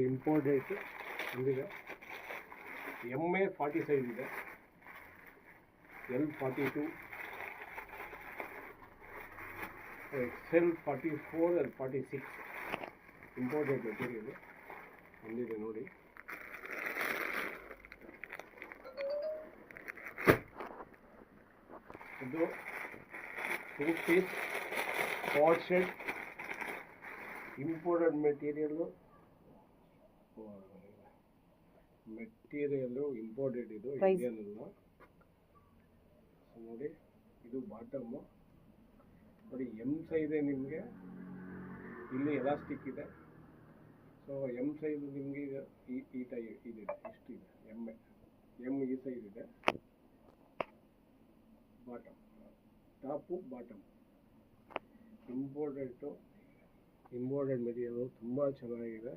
Imported ಇಲ್ಲಿದೆ. MA40 size ಇದೆ, L42, XL44, L46 imported material ಬಂದಿದೆ ನೋಡಿ. ಇದು 2 ಪೀಸ್ ಪಾಟ್ ಶೆಡ್ ಇಂಪೋರ್ಟೆಡ್ ಮೆಟೀರಿಯಲ್ಲು ಇಂಪೋರ್ಟೆಡ್. ಇದು ಇಂಡಿಯನ್ ಅಲ್ಲ ನೋಡಿ. ಇದು ಬಾಟಮ್ಮು ನೋಡಿ, ಎಮ್ ಸೈಜ್ ನಿಮಗೆ ಇಲ್ಲಿ ಎಲಾಸ್ಟಿಕ್ ಇದೆ. ಸೊ ಎಮ್ ಸೈಜ್ ನಿಮಗೆ ಈ ಟೈಪ್ ಇದೆ, ಇಷ್ಟಿದೆ. ಎಮ್ ಈ ಸೈಜ್ ಇದೆ. Bottom, top bottom imported material ತುಂಬ ಚೆನ್ನಾಗಿದೆ.